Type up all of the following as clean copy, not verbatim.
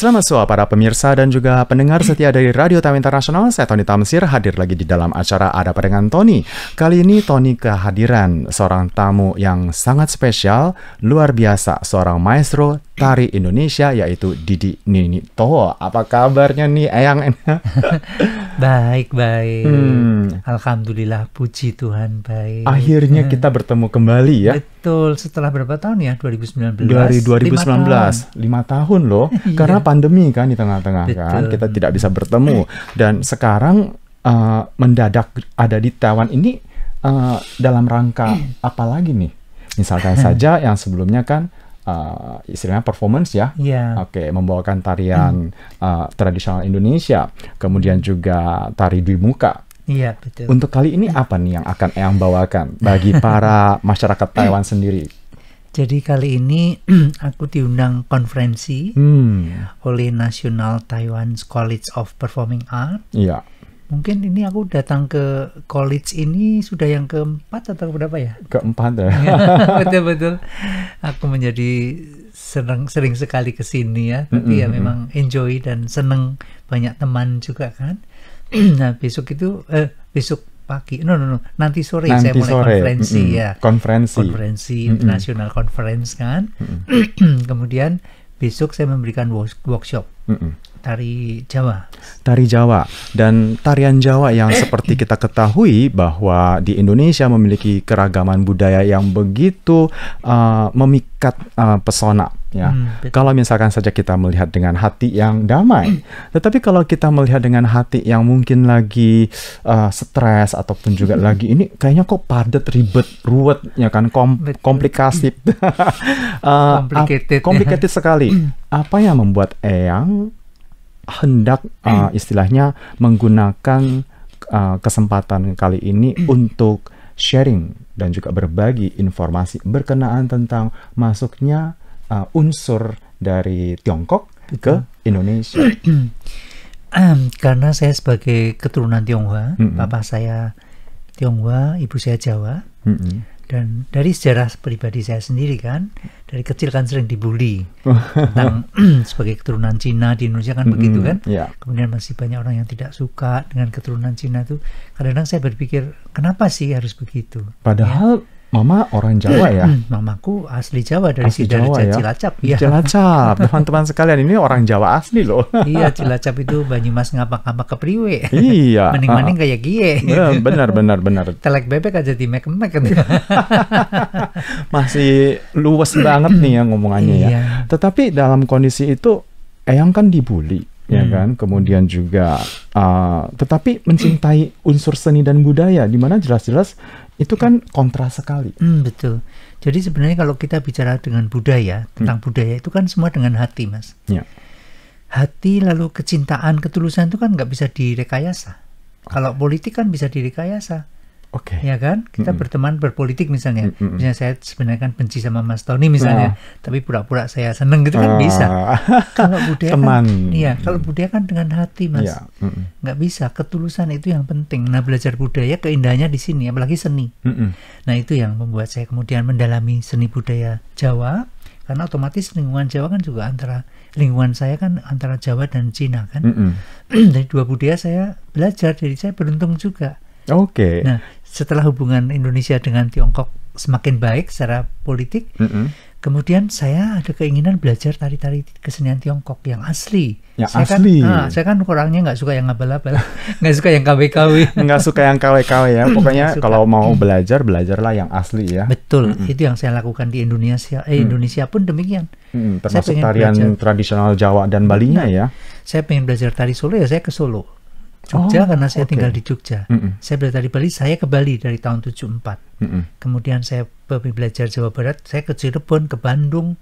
Selamat sore para pemirsa dan juga pendengar setia dari Radio Taiwan Internasional. Saya Tony Tamsir hadir lagi di dalam acara Ada Apa Dengan Tony. Kali ini Tony kehadiran seorang tamu yang sangat spesial, luar biasa, seorang maestro tari Indonesia yaitu Didi Nini Toho. Apa kabarnya nih Eyang? Baik. Alhamdulillah, puji Tuhan baik. Akhirnya kita bertemu kembali ya. Betul, setelah berapa tahun ya? 2019. Dari 2019, 5 tahun loh. Karena pandemi kan di tengah-tengah kan, kita tidak bisa bertemu. Dan sekarang mendadak ada di Taiwan ini dalam rangka apa lagi nih? Misalkan saja yang sebelumnya kan istilahnya performance ya. Oke, membawakan tarian tradisional Indonesia, kemudian juga tari Dwi Muka. Iya, betul. Untuk kali ini apa nih yang akan Eyang bawakan bagi para masyarakat Taiwan sendiri? Jadi kali ini aku diundang konferensi oleh National Taiwan College of Performing Art. Iya. Mungkin ini aku datang ke college ini sudah yang keempat atau berapa ya? Keempat ya. Betul. Aku menjadi sering sekali ke sini ya. Tapi ya memang enjoy dan seneng, banyak teman juga kan. Nah besok pagi, nanti sore saya mulai konferensi ya. Konferensi international conference kan. Kemudian besok saya memberikan workshop tari Jawa. Tari Jawa dan tarian Jawa yang seperti kita ketahui bahwa di Indonesia memiliki keragaman budaya yang begitu memikat pesona ya. Kalau misalkan saja kita melihat dengan hati yang damai, tetapi kalau kita melihat dengan hati yang mungkin lagi stres ataupun juga lagi ini kayaknya kok padat, ribet, ruwet ya kan, komplikasi, complicated sekali. Apa yang membuat Eyang hendak istilahnya menggunakan kesempatan kali ini untuk sharing dan juga berbagi informasi berkenaan tentang masuknya unsur dari Tiongkok ke Indonesia? Karena saya sebagai keturunan Tionghoa, bapak saya Tionghoa, ibu saya Jawa. Dan dari sejarah pribadi saya sendiri kan, dari kecil kan sering dibully tentang sebagai keturunan Cina di Indonesia kan begitu kan. Kemudian masih banyak orang yang tidak suka dengan keturunan Cina itu. Kadang-kadang saya berpikir, kenapa sih harus begitu? Padahal Mama orang Jawa ya? Mamaku asli Jawa dari Cilacap. Ya. Cilacap, teman-teman sekalian, ini orang Jawa asli loh. Iya, Cilacap itu Banyumas ngapak-ngapak kepriwe. Iya. Maning-maning kayak gie. Benar. Telek bebek aja di mek-mek. Masih luwes banget nih ya ngomongannya ya. Tetapi dalam kondisi itu, Eyang kan dibully. Ya kan, kemudian juga tetapi mencintai unsur seni dan budaya, di mana jelas-jelas itu kan kontra sekali. Betul. Jadi sebenarnya kalau kita bicara dengan budaya, tentang budaya itu kan semua dengan hati, Mas. Ya. Hati lalu kecintaan, ketulusan itu kan nggak bisa direkayasa. Kalau politik kan bisa direkayasa. Ya kan, kita berteman berpolitik misalnya. Misalnya saya sebenarnya kan benci sama Mas Tony misalnya, tapi pura-pura saya seneng gitu kan bisa. Kalau budaya kalau budaya kan dengan hati, Mas. Nggak bisa, ketulusan itu yang penting. Nah, belajar budaya keindahannya di sini, apalagi seni. Nah, itu yang membuat saya kemudian mendalami seni budaya Jawa, karena otomatis lingkungan Jawa kan juga lingkungan saya kan antara Jawa dan Cina kan. Dari dua budaya saya belajar, jadi saya beruntung juga. Nah, setelah hubungan Indonesia dengan Tiongkok semakin baik secara politik, kemudian saya ada keinginan belajar tari-tari kesenian Tiongkok yang asli. Saya kan orangnya nggak suka yang abal-abal, nggak suka yang KW-KW. Nggak suka yang KW-KW ya. Pokoknya kalau mau belajarlah yang asli ya. Betul, itu yang saya lakukan di Indonesia. Indonesia pun demikian. Termasuk tarian tradisional Jawa dan Balinya ya. Saya pengen belajar tari Solo ya, saya ke Solo. Jogja karena saya tinggal di Jogja. Saya belajar di Bali, saya ke Bali dari tahun 74. Kemudian saya belajar Jawa Barat, saya ke Cirebon, ke Bandung,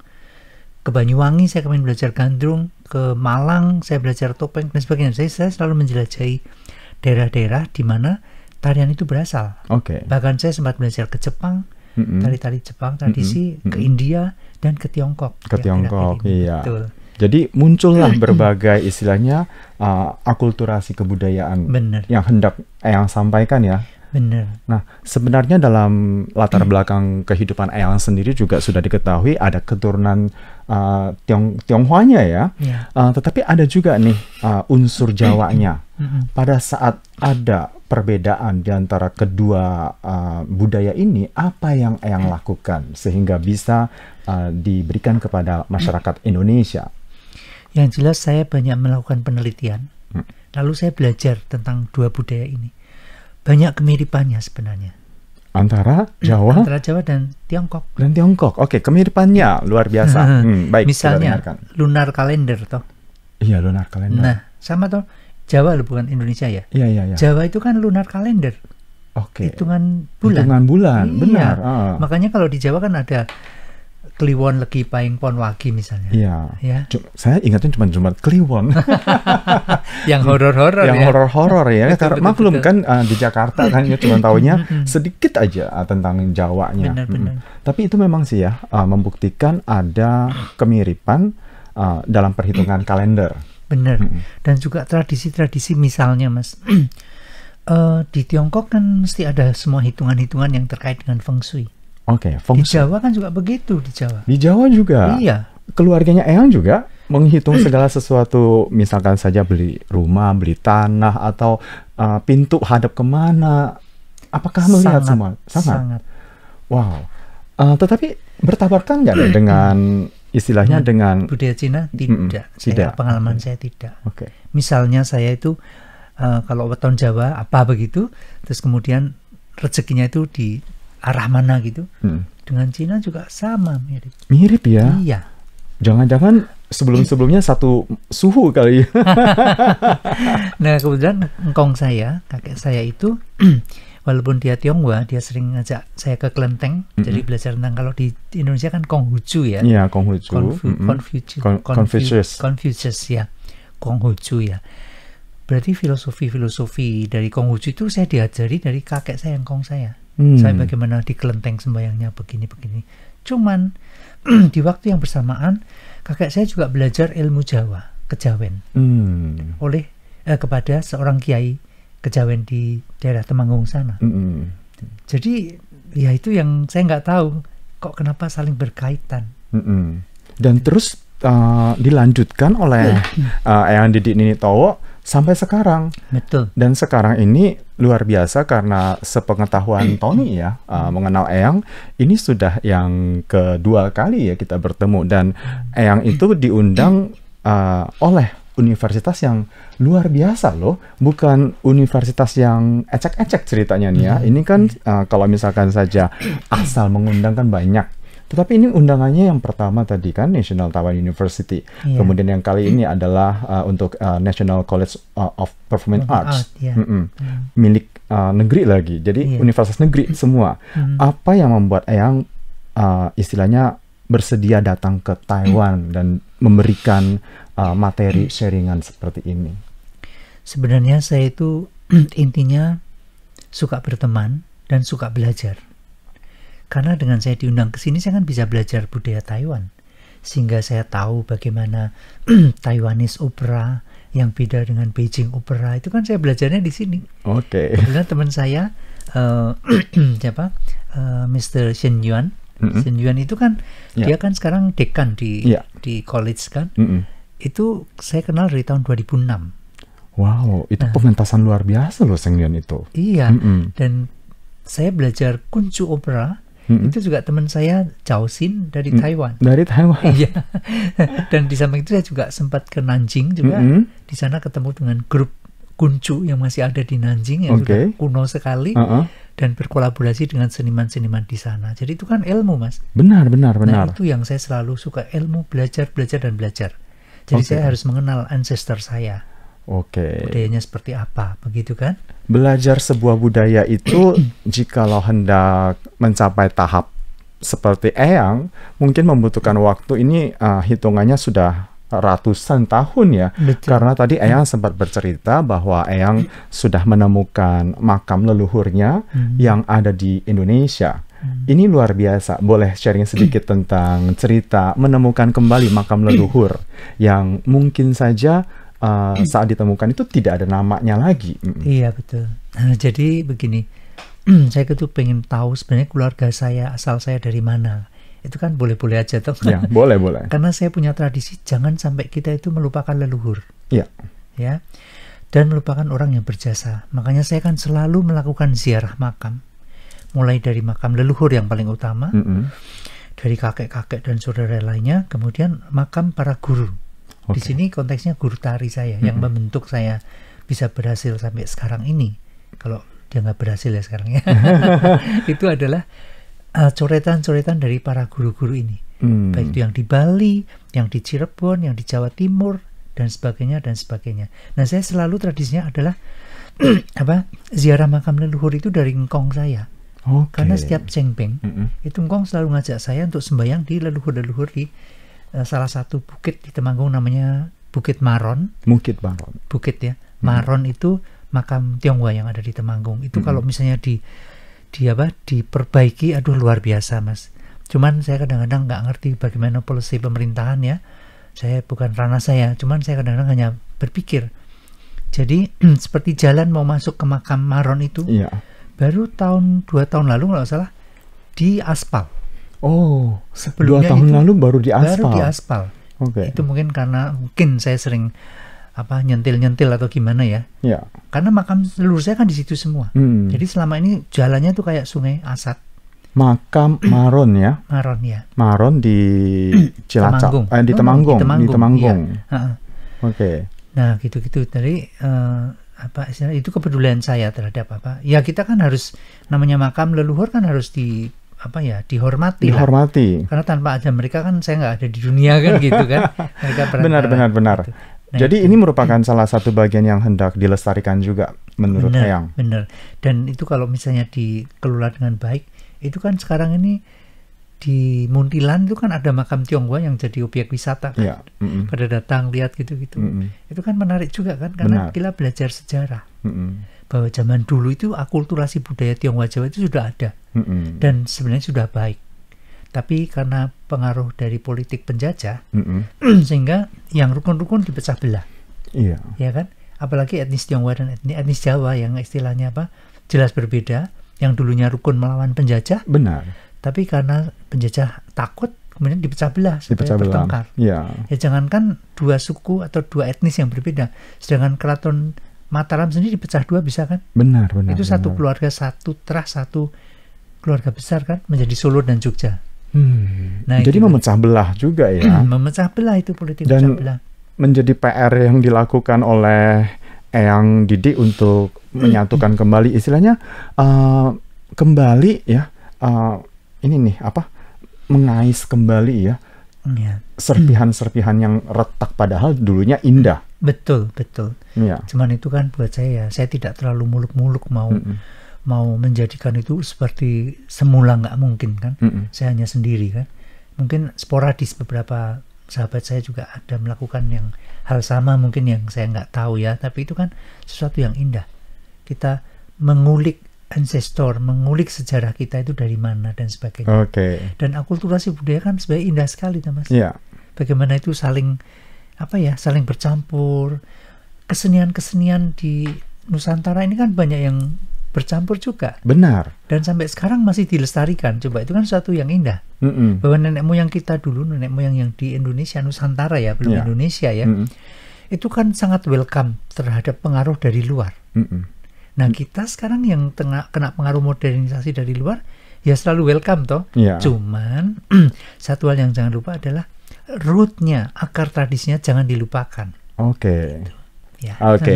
ke Banyuwangi, saya kemarin belajar gandrung, ke Malang, saya belajar topeng dan sebagainya. Saya selalu menjelajahi daerah-daerah di mana tarian itu berasal. Bahkan saya sempat belajar ke Jepang, tari-tari Jepang, tradisi, ke India, dan ke Tiongkok. Iya. Betul. Jadi muncullah berbagai istilahnya akulturasi kebudayaan yang hendak Eyang sampaikan ya. Benar. Nah, sebenarnya dalam latar belakang kehidupan Eyang sendiri juga sudah diketahui ada keturunan Tionghoanya ya. Tetapi ada juga nih unsur Jawanya. Pada saat ada perbedaan di antara kedua budaya ini, apa yang Eyang lakukan sehingga bisa diberikan kepada masyarakat Indonesia? Yang jelas saya banyak melakukan penelitian. Lalu saya belajar tentang dua budaya ini. Banyak kemiripannya sebenarnya. Antara Jawa? Antara Jawa dan Tiongkok. Dan Tiongkok. Oke, kemiripannya luar biasa. Baik, misalnya lunar kalender toh. Iya, lunar kalender. Nah, sama toh. Jawa loh, bukan Indonesia ya. Iya. Jawa itu kan lunar kalender. Oke. Hitungan bulan. Hitungan bulan, iya. Benar. Makanya kalau di Jawa kan ada Kliwon, Legi, Paing, Pon, Wagi misalnya. Iya. Ya. Saya ingatnya cuma Kliwon. Yang horor-horor ya. Yang horor-horor ya. Karena maklum kan di Jakarta kan ya cuma taunya sedikit aja tentang Jawanya. Benar. Tapi itu memang sih ya membuktikan ada kemiripan dalam perhitungan kalender. Benar. Dan juga tradisi-tradisi misalnya Mas. Di Tiongkok kan mesti ada semua hitungan-hitungan yang terkait dengan Feng Shui. Oke, di Jawa kan juga begitu di Jawa. Di Jawa juga. Iya. Keluarganya Eyang juga menghitung segala sesuatu, misalkan saja beli rumah, beli tanah, atau pintu hadap kemana. Apakah melihat semua? Sangat. Wow. Tetapi bertabarkan nggak dengan istilahnya dengan budaya Cina? Tidak. Pengalaman saya tidak. Oke. Misalnya saya itu kalau weton Jawa apa begitu, terus kemudian rezekinya itu di arah mana gitu. Dengan Cina juga sama, mirip ya. Iya. Jangan-jangan sebelum-sebelumnya satu suhu kali. Nah, kemudian kakek saya itu walaupun dia Tionghoa, dia sering ngajak saya ke kelenteng, jadi belajar tentang, kalau di Indonesia kan Konghucu ya. Iya, Konghucu. Confucius ya. Konghucu ya. Berarti filosofi dari Konghucu itu saya diajari dari kakek saya, engkong saya. Saya bagaimana di kelenteng sembahyangnya begini-begini. Cuman di waktu yang bersamaan kakek saya juga belajar ilmu Jawa, kejawen, oleh kepada seorang kiai kejawen di daerah Temanggung sana. Jadi ya itu yang saya nggak tahu kok kenapa saling berkaitan. Dan terus dilanjutkan oleh Eyang Didi Ninitowo sampai sekarang. Betul. Dan sekarang ini luar biasa karena sepengetahuan Tony ya mengenal Eyang, ini sudah yang kedua kali ya kita bertemu, dan Eyang itu diundang oleh universitas yang luar biasa loh, bukan universitas yang ecek-ecek ceritanya nih ya. Ini kan kalau misalkan saja asal mengundang kan banyak. Tetapi ini undangannya yang pertama tadi kan National Taiwan University. Kemudian yang kali ini adalah untuk National College of Performing Arts. Milik negeri lagi. Jadi universitas negeri semua. Apa yang membuat Eyang istilahnya bersedia datang ke Taiwan dan memberikan materi sharingan seperti ini? Sebenarnya saya itu intinya suka berteman dan suka belajar. Karena dengan saya diundang ke sini, saya kan bisa belajar budaya Taiwan. Sehingga saya tahu bagaimana Taiwanese opera yang beda dengan Beijing opera. Itu kan saya belajarnya di sini. Oke. Kebetulan teman saya, Mr. Shen Yuan. Shen Yuan itu kan, dia kan sekarang dekan di college kan. Itu saya kenal dari tahun 2006. Wow, itu pementasan luar biasa loh Shen Yuan itu. Iya, dan saya belajar kuncu opera. Itu juga teman saya Zhao Xin dari Taiwan. Dari Taiwan. Iya. Dan di samping itu saya juga sempat ke Nanjing juga. Di sana ketemu dengan grup kuncu yang masih ada di Nanjing yang sudah kuno sekali dan berkolaborasi dengan seniman-seniman di sana. Jadi itu kan ilmu, Mas. Benar. Nah, itu yang saya selalu suka, ilmu, belajar dan belajar. Jadi saya harus mengenal ancestor saya. Budayanya seperti apa, begitu kan? Belajar sebuah budaya itu jikalau hendak mencapai tahap seperti Eyang, mungkin membutuhkan waktu ini hitungannya sudah ratusan tahun ya. Betul. Karena tadi Eyang sempat bercerita bahwa Eyang sudah menemukan makam leluhurnya yang ada di Indonesia. Ini luar biasa. Boleh sharing sedikit tentang cerita menemukan kembali makam leluhur yang mungkin saja saat ditemukan itu tidak ada namanya lagi. Iya, betul. Nah, jadi begini, saya itu pengen tahu sebenarnya keluarga saya, asal saya dari mana. Itu kan boleh-boleh aja toh. Ya, boleh. Karena saya punya tradisi jangan sampai kita itu melupakan leluhur. Iya. Ya. Dan melupakan orang yang berjasa. Makanya saya kan selalu melakukan ziarah makam. Mulai dari makam leluhur yang paling utama, dari kakek-kakek dan saudara lainnya, kemudian makam para guru. Di sini konteksnya guru tari saya yang membentuk saya bisa berhasil sampai sekarang ini. Kalau dia nggak berhasil ya sekarang ya. Itu adalah coretan-coretan dari para guru-guru ini. Baik itu yang di Bali, yang di Cirebon, yang di Jawa Timur, dan sebagainya. Nah, saya selalu tradisinya adalah ziarah makam leluhur itu dari engkong saya. Karena setiap cengbeng itu engkong selalu ngajak saya untuk sembahyang di leluhur-leluhur di salah satu bukit di Temanggung namanya Bukit Maron. Bukit ya. Maron itu makam Tionghoa yang ada di Temanggung. Itu kalau misalnya diperbaiki, aduh luar biasa Mas. Cuman saya kadang-kadang nggak ngerti bagaimana polisi pemerintahan ya. Saya bukan ranah saya, cuman saya kadang-kadang hanya berpikir. Jadi seperti jalan mau masuk ke makam Maron itu, baru 2 tahun lalu kalau salah di aspal. Sebelumnya 2 tahun lalu baru di aspal. Itu mungkin karena saya sering nyentil-nyentil atau gimana ya. Karena makam leluhur saya kan di situ semua. Jadi selama ini jalannya tuh kayak sungai Asat. Makam Maron ya. Maron di Cilacap, di Temanggung. Iya. Nah, gitu-gitu. Jadi itu kepedulian saya terhadap ya kita kan harus, namanya makam leluhur kan harus dihormati. Karena tanpa ada mereka kan saya nggak ada di dunia kan gitu kan. Mereka benar. Gitu. Nah, jadi ini merupakan salah satu bagian yang hendak dilestarikan juga menurut Eyang. Benar. Dan itu kalau misalnya dikelola dengan baik, itu kan sekarang ini di Muntilan itu kan ada makam Tionghoa yang jadi objek wisata kan. Pada datang lihat gitu-gitu. Itu kan menarik juga kan, karena kita belajar sejarah. Bahwa zaman dulu itu akulturasi budaya Tionghoa Jawa itu sudah ada. Dan sebenarnya sudah baik. Tapi karena pengaruh dari politik penjajah, sehingga yang rukun-rukun dipecah belah. Ya kan? Apalagi etnis Tionghoa dan etnis Jawa yang istilahnya jelas berbeda. Yang dulunya rukun melawan penjajah. Benar. Tapi karena penjajah takut, kemudian dipecah belah supaya bertengkar. Ya jangankan 2 suku atau 2 etnis yang berbeda. Sedangkan Keraton Mataram sendiri dipecah 2 bisa kan? Benar. Itu satu keluarga, satu keluarga besar kan, menjadi Solo dan Jogja. Nah, jadi memecah belah juga ya. Memecah belah itu politik dan memecah belah. Menjadi PR yang dilakukan oleh Eyang Didi untuk menyatukan kembali, istilahnya kembali ya, ini nih mengais kembali ya, serpihan-serpihan yang retak padahal dulunya indah. Betul. Cuman itu kan buat saya tidak terlalu muluk-muluk mau menjadikan itu seperti semula, nggak mungkin kan. Saya hanya sendiri kan. Mungkin sporadis beberapa sahabat saya juga ada melakukan yang hal sama mungkin yang saya nggak tahu ya. Tapi itu kan sesuatu yang indah. Kita mengulik ancestor, mengulik sejarah kita itu dari mana dan sebagainya. Dan akulturasi budaya kan sebenarnya indah sekali, Mas. Bagaimana itu saling bercampur. Kesenian-kesenian di Nusantara ini kan banyak yang bercampur juga. Benar. Dan sampai sekarang masih dilestarikan. Coba, itu kan sesuatu yang indah. Bahwa nenek moyang kita dulu, nenek moyang yang di Indonesia, Nusantara ya, belum Indonesia ya, itu kan sangat welcome terhadap pengaruh dari luar. Nah, kita sekarang yang kena pengaruh modernisasi dari luar, ya selalu welcome toh. Cuman satu hal yang jangan lupa adalah rootnya, akar tradisinya jangan dilupakan.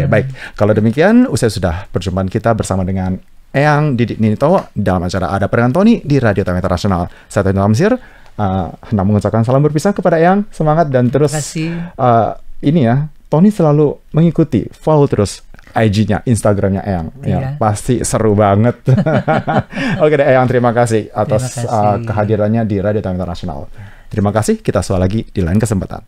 Baik. Kalau demikian, usai sudah perjumpaan kita bersama dengan Eyang Didi Ninito dalam acara Ada Perengan Tony di Radio Tama Internasional. Saya Tony Lamsir, hendak mengucapkan salam berpisah kepada Eyang, semangat dan terus Tony selalu mengikuti, follow terus IG-nya, Instagram-nya Eyang. Pasti seru banget. Oke deh Eyang, terima kasih atas kehadirannya di Radio Tama Internasional. Terima kasih, kita soal lagi di lain kesempatan.